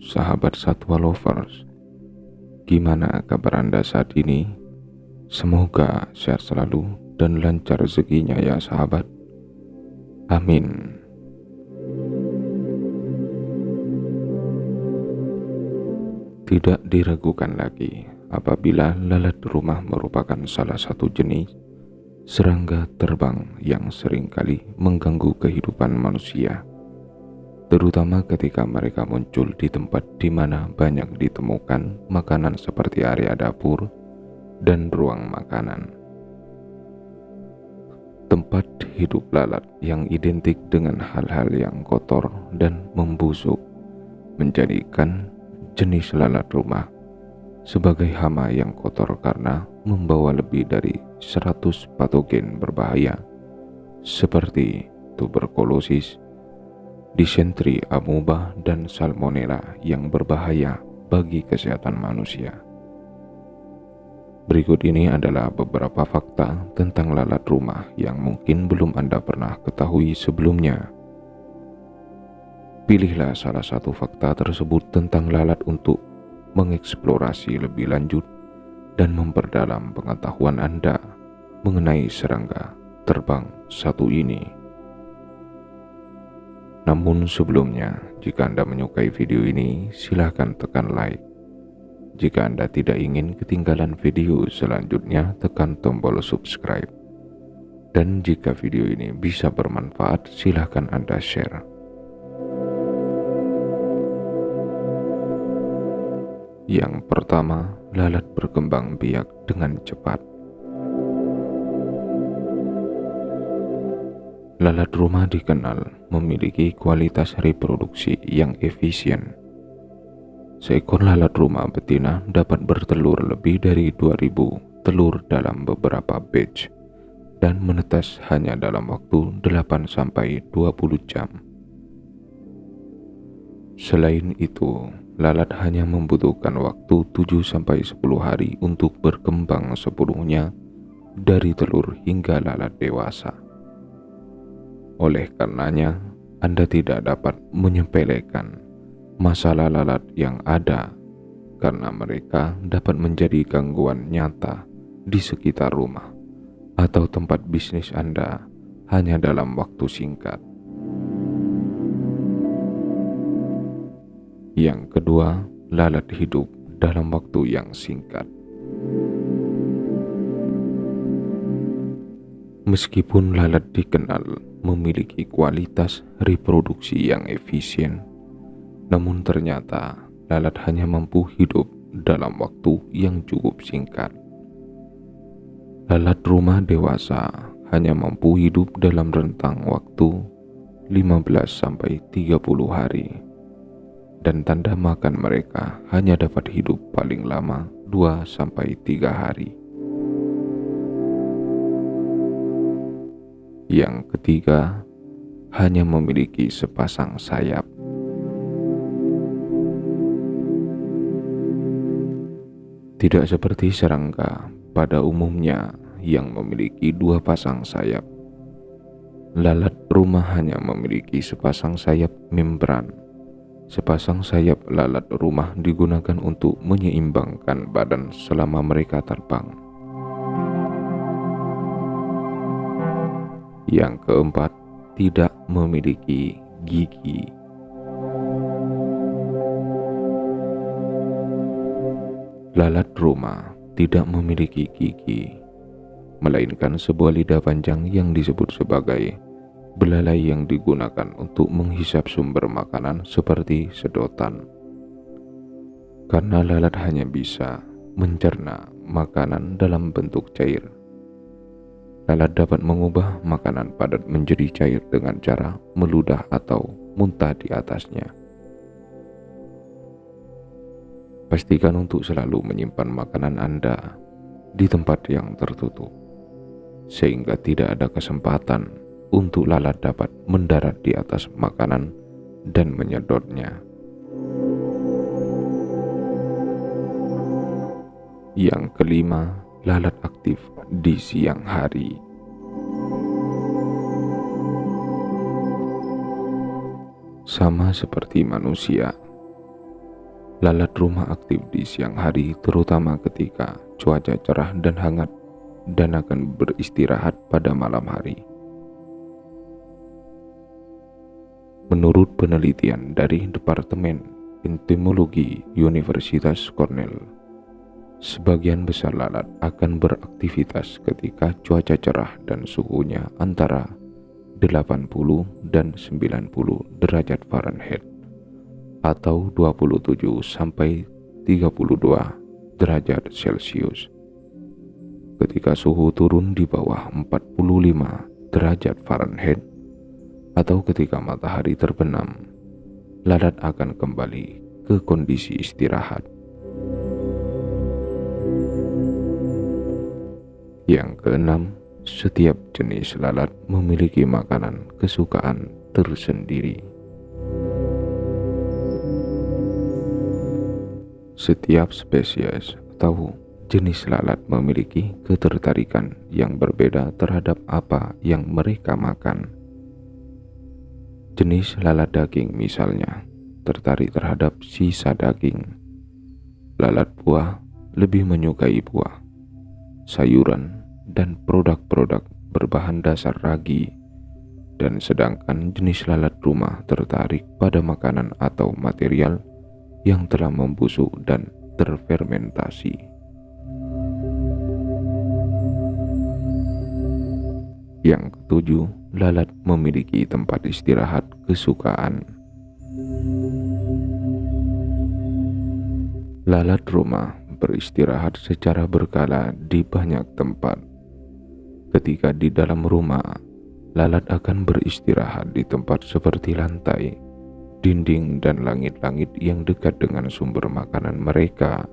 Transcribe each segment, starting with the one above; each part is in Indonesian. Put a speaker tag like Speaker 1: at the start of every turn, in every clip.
Speaker 1: sahabat satwa lovers. Gimana kabar Anda saat ini? Semoga sehat selalu dan lancar rezekinya ya sahabat. Amin. Tidak diragukan lagi apabila lalat rumah merupakan salah satu jenis serangga terbang yang seringkali mengganggu kehidupan manusia, terutama ketika mereka muncul di tempat di mana banyak ditemukan makanan seperti area dapur dan ruang makanan. Tempat hidup lalat yang identik dengan hal-hal yang kotor dan membusuk menjadikan jenis lalat rumah sebagai hama yang kotor karena membawa lebih dari 100 patogen berbahaya seperti tuberkulosis, disentri amoeba, dan salmonella yang berbahaya bagi kesehatan manusia. Berikut ini adalah beberapa fakta tentang lalat rumah yang mungkin belum Anda pernah ketahui sebelumnya. Pilihlah salah satu fakta tersebut tentang lalat untuk mengeksplorasi lebih lanjut dan memperdalam pengetahuan Anda mengenai serangga terbang satu ini. Namun sebelumnya, jika Anda menyukai video ini, silahkan tekan like. Jika Anda tidak ingin ketinggalan video selanjutnya, tekan tombol subscribe. Dan jika video ini bisa bermanfaat, silahkan Anda share. Yang pertama, lalat berkembang biak dengan cepat. Lalat rumah dikenal memiliki kualitas reproduksi yang efisien. Seekor lalat rumah betina dapat bertelur lebih dari 2000 telur dalam beberapa batch dan menetas hanya dalam waktu 8-20 jam. Selain itu, lalat hanya membutuhkan waktu 7-10 hari untuk berkembang sepenuhnya dari telur hingga lalat dewasa. Oleh karenanya, Anda tidak dapat menyepelekan masalah lalat yang ada karena mereka dapat menjadi gangguan nyata di sekitar rumah atau tempat bisnis Anda hanya dalam waktu singkat. Yang kedua, lalat hidup dalam waktu yang singkat. Meskipun lalat dikenal memiliki kualitas reproduksi yang efisien, namun ternyata lalat hanya mampu hidup dalam waktu yang cukup singkat. Lalat rumah dewasa hanya mampu hidup dalam rentang waktu 15-30 hari, dan tanda makan mereka hanya dapat hidup paling lama 2-3 hari. Yang ketiga, hanya memiliki sepasang sayap. Tidak seperti serangga pada umumnya yang memiliki 2 pasang sayap. Lalat rumah hanya memiliki sepasang sayap membran. Sepasang sayap lalat rumah digunakan untuk menyeimbangkan badan selama mereka terbang. Yang keempat, tidak memiliki gigi. Lalat rumah tidak memiliki gigi, melainkan sebuah lidah panjang yang disebut sebagai belalai yang digunakan untuk menghisap sumber makanan seperti sedotan. Karena lalat hanya bisa mencerna makanan dalam bentuk cair, lalat dapat mengubah makanan padat menjadi cair dengan cara meludah atau muntah di atasnya. Pastikan untuk selalu menyimpan makanan Anda di tempat yang tertutup, sehingga tidak ada kesempatan untuk lalat dapat mendarat di atas makanan dan menyedotnya. Yang kelima, lalat aktif di siang hari. Sama seperti manusia, Lalat rumah aktif di siang hari terutama ketika cuaca cerah dan hangat dan akan beristirahat pada malam hari. Menurut penelitian dari Departemen Entomologi Universitas Cornell, sebagian besar lalat akan beraktivitas ketika cuaca cerah dan suhunya antara 80 dan 90 derajat Fahrenheit atau 27 sampai 32 derajat Celcius. Ketika suhu turun di bawah 45 derajat Fahrenheit atau ketika matahari terbenam, lalat akan kembali ke kondisi istirahat. Yang keenam, setiap jenis lalat memiliki makanan kesukaan tersendiri. Setiap spesies atau jenis lalat memiliki ketertarikan yang berbeda terhadap apa yang mereka makan. Jenis lalat daging misalnya tertarik terhadap sisa daging. Lalat buah lebih menyukai buah, sayuran, dan produk-produk berbahan dasar ragi. Dan sedangkan jenis lalat rumah tertarik pada makanan atau material yang telah membusuk dan terfermentasi. Yang ketujuh, lalat memiliki tempat istirahat kesukaan. Lalat rumah beristirahat secara berkala di banyak tempat. Ketika di dalam rumah, lalat akan beristirahat di tempat seperti lantai, dinding, dan langit-langit yang dekat dengan sumber makanan mereka.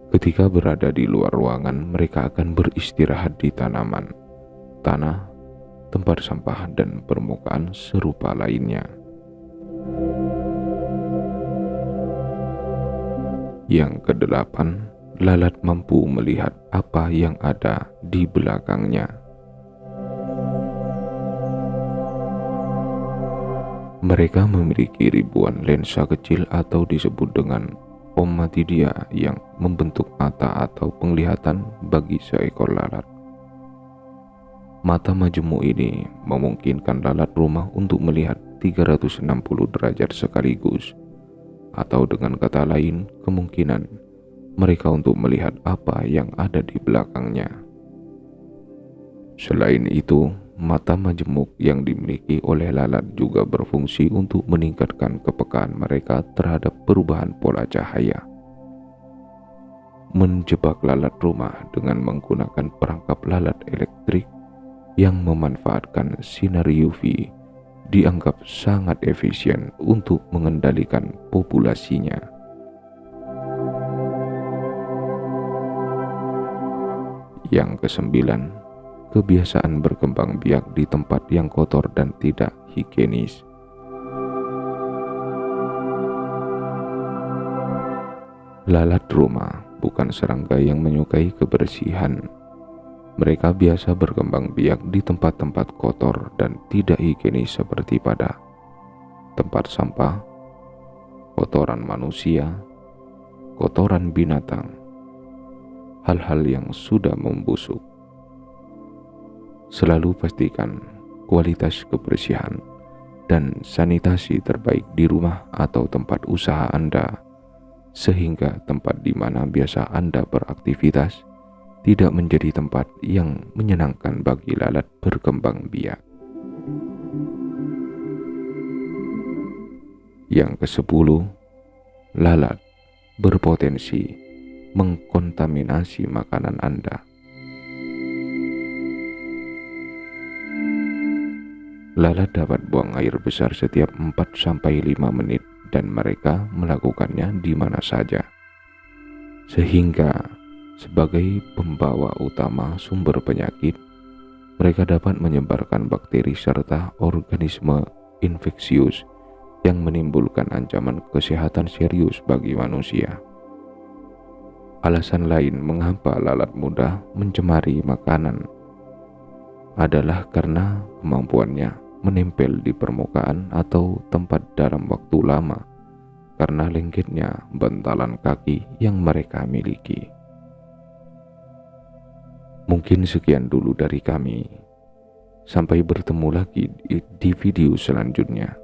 Speaker 1: Ketika berada di luar ruangan, mereka akan beristirahat di tanaman, tanah, tempat sampah, dan permukaan serupa lainnya. Yang kedelapan, lalat mampu melihat apa yang ada di belakangnya. Mereka memiliki ribuan lensa kecil atau disebut dengan ommatidia yang membentuk mata atau penglihatan bagi seekor lalat. Mata majemuk ini memungkinkan lalat rumah untuk melihat 360 derajat sekaligus, atau dengan kata lain, kemungkinan mereka untuk melihat apa yang ada di belakangnya. Selain itu, mata majemuk yang dimiliki oleh lalat juga berfungsi untuk meningkatkan kepekaan mereka terhadap perubahan pola cahaya. Menjebak lalat rumah dengan menggunakan perangkap lalat elektrik yang memanfaatkan sinar UV dianggap sangat efisien untuk mengendalikan populasinya. Yang kesembilan, kebiasaan berkembang biak di tempat yang kotor dan tidak higienis. Lalat rumah bukan serangga yang menyukai kebersihan. Mereka biasa berkembang biak di tempat-tempat kotor dan tidak higienis seperti pada tempat sampah, kotoran manusia, kotoran binatang, hal-hal yang sudah membusuk. Selalu pastikan kualitas kebersihan dan sanitasi terbaik di rumah atau tempat usaha Anda, sehingga tempat di mana biasa Anda beraktivitas tidak menjadi tempat yang menyenangkan bagi lalat berkembang biak. Yang ke-10, lalat berpotensi mengkontaminasi makanan Anda. Lalat dapat buang air besar setiap 4-5 menit dan mereka melakukannya di mana saja. Sehingga sebagai pembawa utama sumber penyakit, mereka dapat menyebarkan bakteri serta organisme infeksius yang menimbulkan ancaman kesehatan serius bagi manusia. Alasan lain mengapa lalat mudah mencemari makanan adalah karena kemampuannya menempel di permukaan atau tempat dalam waktu lama, karena lengketnya bantalan kaki yang mereka miliki. Mungkin sekian dulu dari kami. Sampai bertemu lagi di video selanjutnya.